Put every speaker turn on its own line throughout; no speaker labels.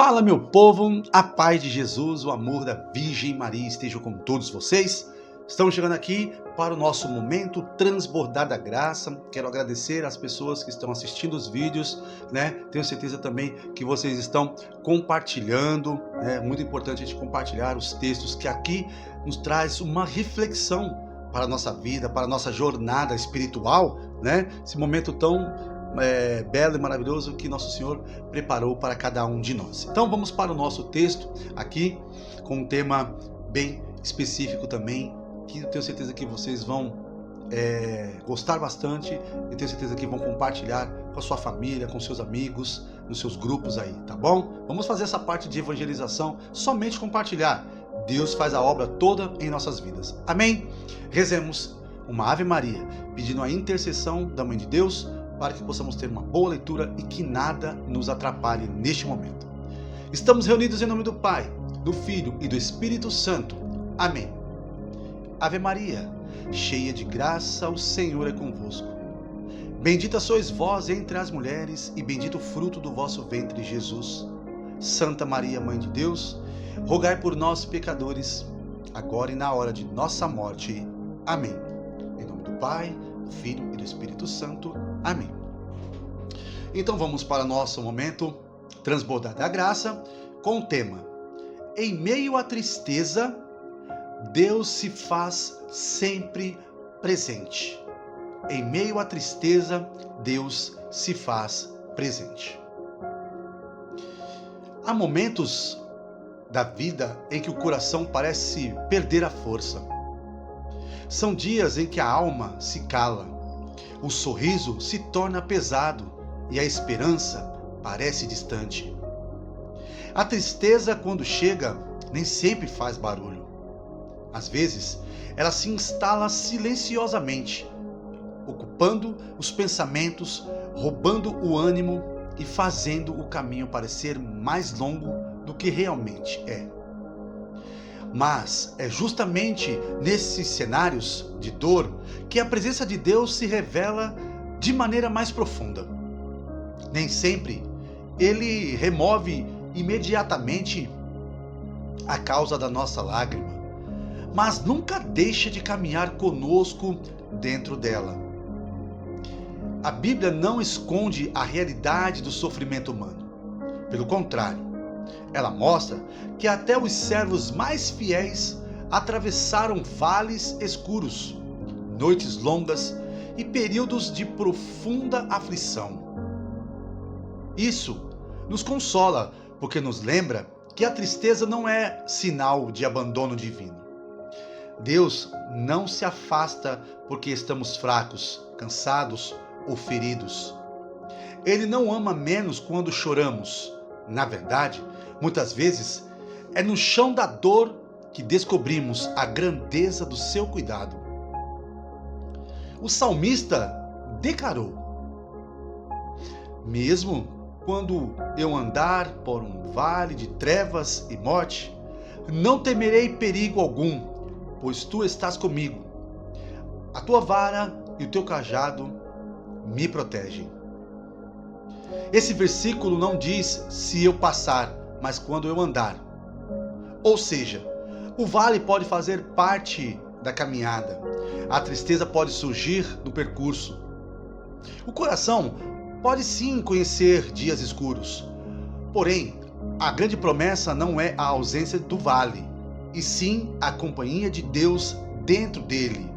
Fala, meu povo, a paz de Jesus, o amor da Virgem Maria esteja com todos vocês. Estamos chegando aqui para o nosso momento transbordar da graça. Quero agradecer às pessoas que estão assistindo os vídeos, né? Tenho certeza também que vocês estão compartilhando, né? Muito importante a gente compartilhar os textos que aqui nos traz uma reflexão para a nossa vida, para a nossa jornada espiritual, né? Esse momento tão belo e maravilhoso que Nosso Senhor preparou para cada um de nós. Então vamos para o nosso texto aqui, com um tema bem específico também, que eu tenho certeza que vocês vão gostar bastante, e tenho certeza que vão compartilhar com a sua família, com seus amigos, nos seus grupos aí, tá bom? Vamos fazer essa parte de evangelização, somente compartilhar. Deus faz a obra toda em nossas vidas. Amém? Rezemos uma Ave Maria, pedindo a intercessão da Mãe de Deus, para que possamos ter uma boa leitura e que nada nos atrapalhe neste momento. Estamos reunidos em nome do Pai, do Filho e do Espírito Santo. Amém. Ave Maria, cheia de graça, o Senhor é convosco. Bendita sois vós entre as mulheres, e bendito o fruto do vosso ventre, Jesus. Santa Maria, Mãe de Deus, rogai por nós, pecadores, agora e na hora de nossa morte. Amém. Em nome do Pai, do Filho e do Espírito Santo. Amém. Então vamos para o nosso momento transbordar da graça, com o tema: em meio à tristeza, Deus se faz sempre presente. Em meio à tristeza, Deus se faz presente. Há momentos da vida em que o coração parece perder a força. São dias em que a alma se cala, o sorriso se torna pesado e a esperança parece distante. A tristeza, quando chega, nem sempre faz barulho. Às vezes, ela se instala silenciosamente, ocupando os pensamentos, roubando o ânimo e fazendo o caminho parecer mais longo do que realmente é. Mas é justamente nesses cenários de dor que a presença de Deus se revela de maneira mais profunda. Nem sempre Ele remove imediatamente a causa da nossa lágrima, mas nunca deixa de caminhar conosco dentro dela. A Bíblia não esconde a realidade do sofrimento humano. Pelo contrário, ela mostra que até os servos mais fiéis atravessaram vales escuros, noites longas e períodos de profunda aflição. Isso nos consola, porque nos lembra que a tristeza não é sinal de abandono divino. Deus não se afasta porque estamos fracos, cansados ou feridos. Ele não ama menos quando choramos. Na verdade, muitas vezes é no chão da dor que descobrimos a grandeza do seu cuidado. O salmista declarou: mesmo quando eu andar por um vale de trevas e morte, não temerei perigo algum, pois tu estás comigo. A tua vara e o teu cajado me protegem. Esse versículo não diz se eu passar, mas quando eu andar. Ou seja, o vale pode fazer parte da caminhada. A tristeza pode surgir no percurso. O coração pode sim conhecer dias escuros. Porém, a grande promessa não é a ausência do vale, e sim a companhia de Deus dentro dele.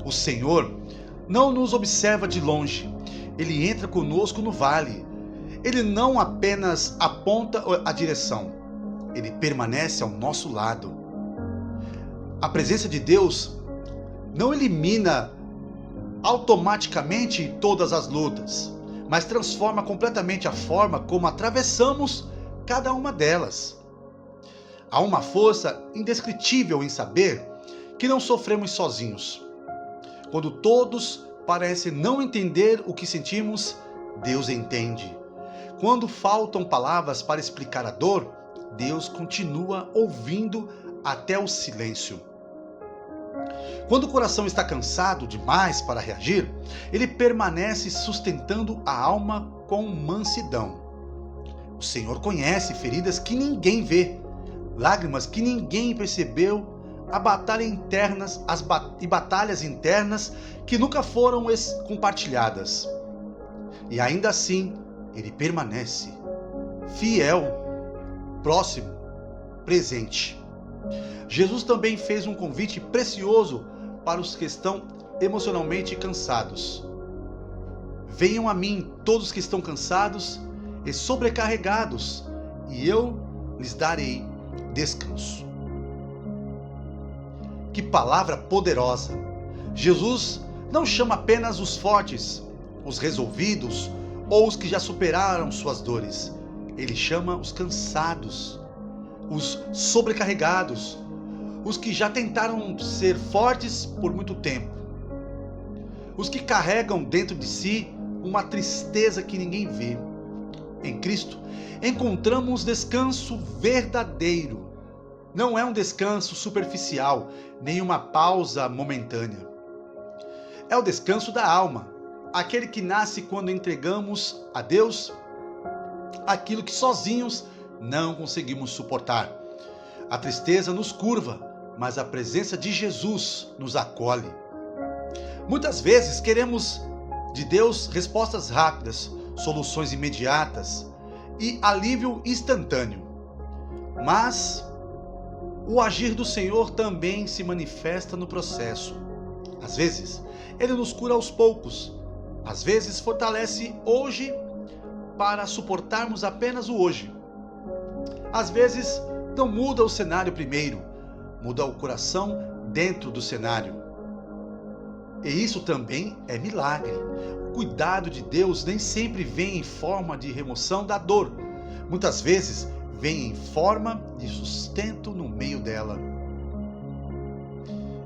O Senhor não nos observa de longe. Ele entra conosco no vale. Ele não apenas aponta a direção, ele permanece ao nosso lado. A presença de Deus não elimina automaticamente todas as lutas, mas transforma completamente a forma como atravessamos cada uma delas. Há uma força indescritível em saber que não sofremos sozinhos. Quando todos parecem não entender o que sentimos, Deus entende. Quando faltam palavras para explicar a dor, Deus continua ouvindo até o silêncio. Quando o coração está cansado demais para reagir, ele permanece sustentando a alma com mansidão. O Senhor conhece feridas que ninguém vê, lágrimas que ninguém percebeu, batalhas internas que nunca foram compartilhadas. E ainda assim, Ele permanece fiel, próximo, presente. Jesus também fez um convite precioso para os que estão emocionalmente cansados. Venham a mim todos que estão cansados e sobrecarregados, e eu lhes darei descanso. Que palavra poderosa! Jesus não chama apenas os fortes, os resolvidos ou os que já superaram suas dores. Ele chama os cansados, os sobrecarregados, os que já tentaram ser fortes por muito tempo, os que carregam dentro de si uma tristeza que ninguém vê. Em Cristo, encontramos descanso verdadeiro. Não é um descanso superficial, nem uma pausa momentânea. É o descanso da alma, aquele que nasce quando entregamos a Deus aquilo que sozinhos não conseguimos suportar. A tristeza nos curva, mas a presença de Jesus nos acolhe. Muitas vezes queremos de Deus respostas rápidas, soluções imediatas e alívio instantâneo. Mas o agir do Senhor também se manifesta no processo. Às vezes, Ele nos cura aos poucos. Às vezes, fortalece hoje para suportarmos apenas o hoje. Às vezes, não muda o cenário primeiro, muda o coração dentro do cenário. E isso também é milagre. O cuidado de Deus nem sempre vem em forma de remoção da dor. Muitas vezes vem em forma de sustento no meio dela.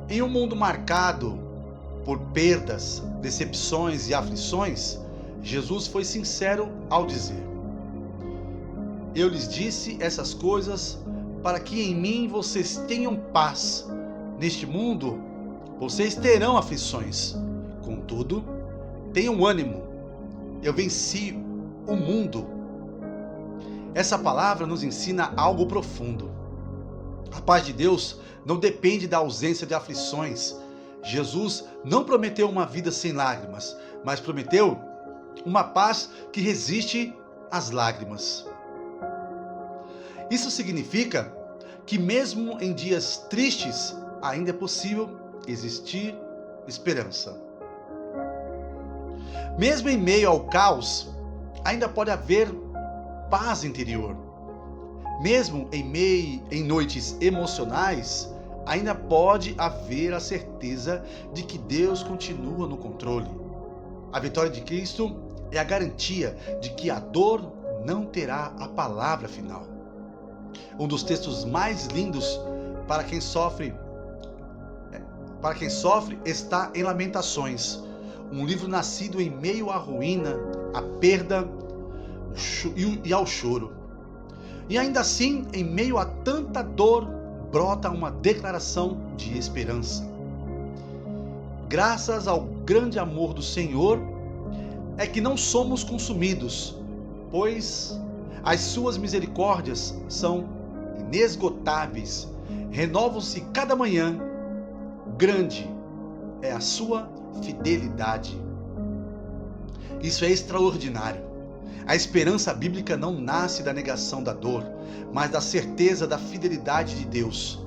Em um mundo marcado por perdas, decepções e aflições, Jesus foi sincero ao dizer: eu lhes disse essas coisas para que em mim vocês tenham paz. Neste mundo vocês terão aflições. Contudo, tenham ânimo. Eu venci o mundo. Essa palavra nos ensina algo profundo. A paz de Deus não depende da ausência de aflições. Jesus não prometeu uma vida sem lágrimas, mas prometeu uma paz que resiste às lágrimas. Isso significa que mesmo em dias tristes, ainda é possível existir esperança. Mesmo em meio ao caos, ainda pode haver paz interior. Mesmo em noites emocionais, ainda pode haver a certeza de que Deus continua no controle. A vitória de Cristo é a garantia de que a dor não terá a palavra final. Um dos textos mais lindos para quem sofre está em Lamentações, um livro nascido em meio à ruína, à perda e ao choro. E ainda assim, em meio a tanta dor, brota uma declaração de esperança. Graças ao grande amor do Senhor, é que não somos consumidos, pois as suas misericórdias são inesgotáveis, renovam-se cada manhã. Grande é a sua fidelidade. Isso é extraordinário. A esperança bíblica não nasce da negação da dor, mas da certeza da fidelidade de Deus.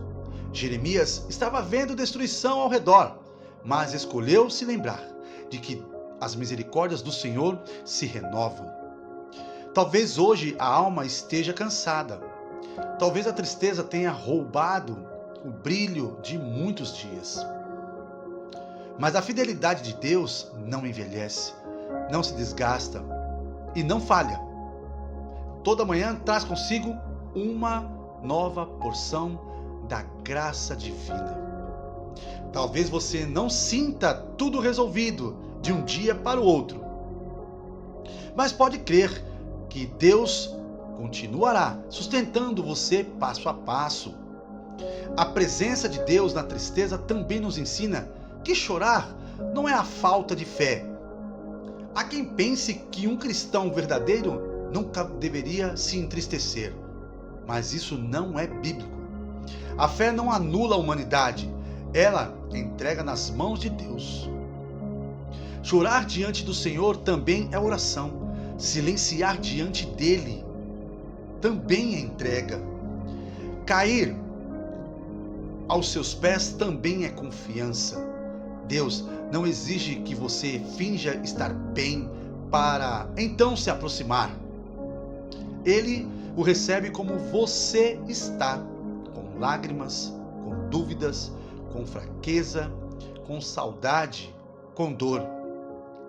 Jeremias estava vendo destruição ao redor, mas escolheu se lembrar de que as misericórdias do Senhor se renovam. Talvez hoje a alma esteja cansada. Talvez a tristeza tenha roubado o brilho de muitos dias. Mas a fidelidade de Deus não envelhece, não se desgasta e não falha. Toda manhã traz consigo uma nova porção da graça divina. Talvez você não sinta tudo resolvido de um dia para o outro, mas pode crer que Deus continuará sustentando você passo a passo. A presença de Deus na tristeza também nos ensina que chorar não é a falta de fé. Há quem pense que um cristão verdadeiro nunca deveria se entristecer, mas isso não é bíblico. A fé não anula a humanidade, ela entrega nas mãos de Deus. Chorar diante do Senhor também é oração. Silenciar diante dele também é entrega. Cair aos seus pés também é confiança. Deus não exige que você finja estar bem para então se aproximar. Ele o recebe como você está, com lágrimas, com dúvidas, com fraqueza, com saudade, com dor.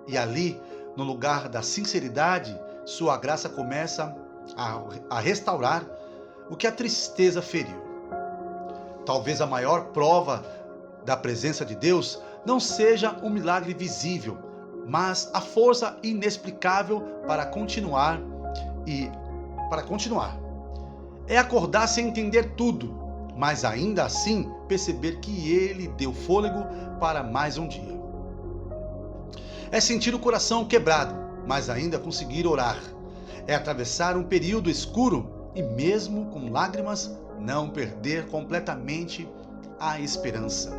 E ali, no lugar da sinceridade, sua graça começa a restaurar o que a tristeza feriu. Talvez a maior prova da presença de Deus não seja um milagre visível, mas a força inexplicável para continuar. É acordar sem entender tudo, mas ainda assim perceber que Ele deu fôlego para mais um dia. É sentir o coração quebrado, mas ainda conseguir orar. É atravessar um período escuro e mesmo com lágrimas, não perder completamente a esperança.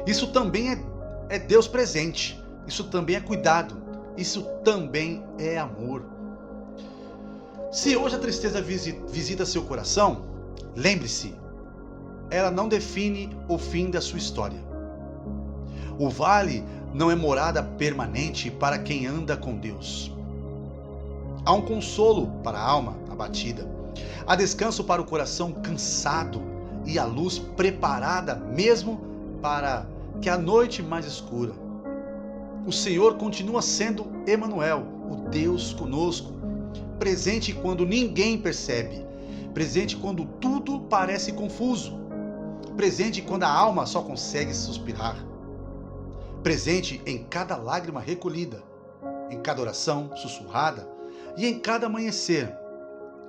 Isso também é Deus presente. Isso também é cuidado. Isso também é amor. Se hoje a tristeza visita seu coração, lembre-se, ela não define o fim da sua história. O vale não é morada permanente para quem anda com Deus. Há um consolo para a alma abatida. Há descanso para o coração cansado e a luz preparada mesmo para que a noite mais escura. O Senhor continua sendo Emanuel, o Deus conosco, presente quando ninguém percebe, presente quando tudo parece confuso, presente quando a alma só consegue suspirar, presente em cada lágrima recolhida, em cada oração sussurrada e em cada amanhecer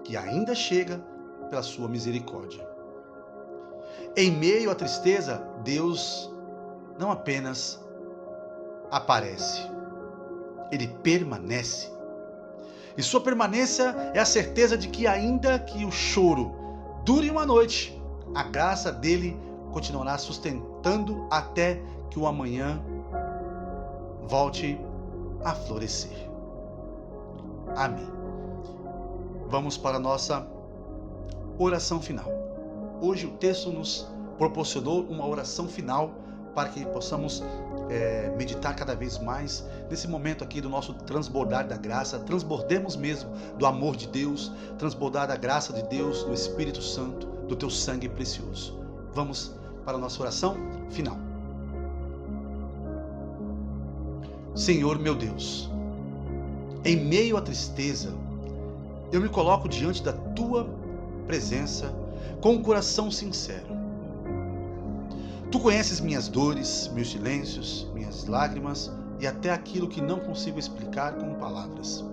que ainda chega pela sua misericórdia. Em meio à tristeza, Deus não apenas aparece, Ele permanece. E sua permanência é a certeza de que ainda que o choro dure uma noite, a graça dele continuará sustentando até que o amanhã volte a florescer. Amém. Vamos para a nossa oração final. Hoje o texto nos proporcionou uma oração final para que possamos meditar cada vez mais nesse momento aqui do nosso transbordar da graça. Transbordemos mesmo do amor de Deus, transbordar da graça de Deus, do Espírito Santo, do teu sangue precioso. Vamos para a nossa oração final. Senhor meu Deus, em meio à tristeza, eu me coloco diante da tua presença com um coração sincero. Tu conheces minhas dores, meus silêncios, minhas lágrimas e até aquilo que não consigo explicar com palavras.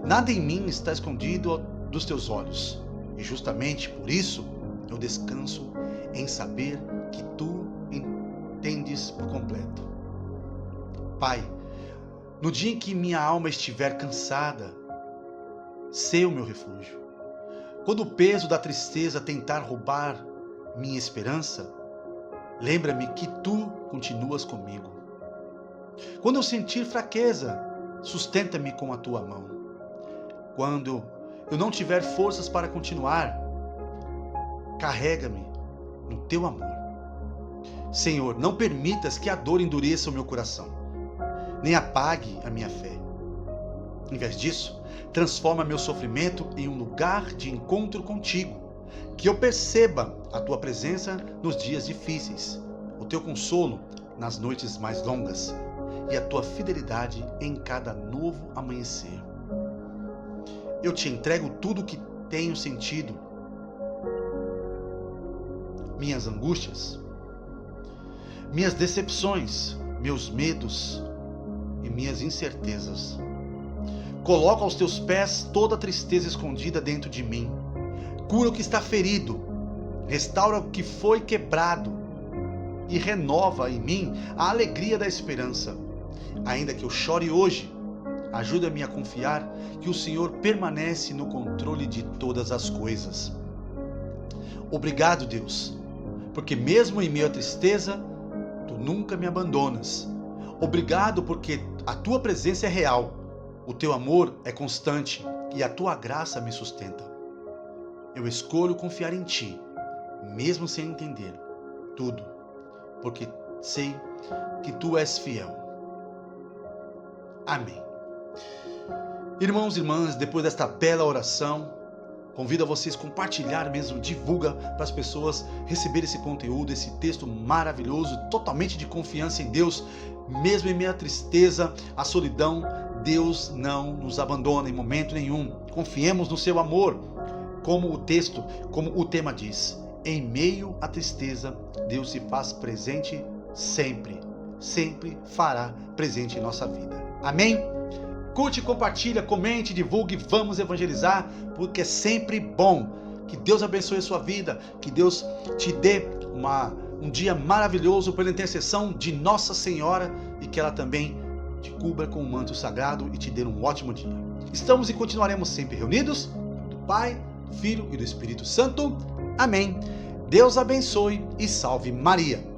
Nada em mim está escondido dos teus olhos, e justamente por isso eu descanso em saber que tu entendes por completo. Pai, no dia em que minha alma estiver cansada, sê o meu refúgio. Quando o peso da tristeza tentar roubar minha esperança, lembra-me que tu continuas comigo. Quando eu sentir fraqueza, sustenta-me com a tua mão. Quando eu não tiver forças para continuar, carrega-me no teu amor. Senhor, não permitas que a dor endureça o meu coração, nem apague a minha fé. Em vez disso, transforma meu sofrimento em um lugar de encontro contigo, que eu perceba a tua presença nos dias difíceis, o teu consolo nas noites mais longas e a tua fidelidade em cada novo amanhecer. Eu te entrego tudo o que tenho sentido, minhas angústias, minhas decepções, meus medos e minhas incertezas. Coloco aos teus pés toda a tristeza escondida dentro de mim. Cura o que está ferido, restaura o que foi quebrado e renova em mim a alegria da esperança. Ainda que eu chore hoje, Ajuda-me a confiar que o Senhor permanece no controle de todas as coisas. Obrigado, Deus, porque mesmo em meio à tristeza, Tu nunca me abandonas. Obrigado porque a Tua presença é real, o Teu amor é constante e a Tua graça me sustenta. Eu escolho confiar em Ti, mesmo sem entender tudo, porque sei que Tu és fiel. Amém. Irmãos e irmãs, depois desta bela oração, convido a vocês a compartilhar mesmo, divulga para as pessoas receberem esse conteúdo, esse texto maravilhoso, totalmente de confiança em Deus, mesmo em meio à tristeza, à solidão, Deus não nos abandona em momento nenhum. Confiemos no seu amor, como o tema diz. Em meio à tristeza, Deus se faz presente sempre, sempre fará presente em nossa vida. Amém? Curte, compartilha, comente, divulgue, vamos evangelizar, porque é sempre bom. Que Deus abençoe a sua vida, que Deus te dê um dia maravilhoso pela intercessão de Nossa Senhora e que ela também te cubra com um manto sagrado e te dê um ótimo dia. Estamos e continuaremos sempre reunidos, do Pai, do Filho e do Espírito Santo. Amém. Deus abençoe e salve Maria.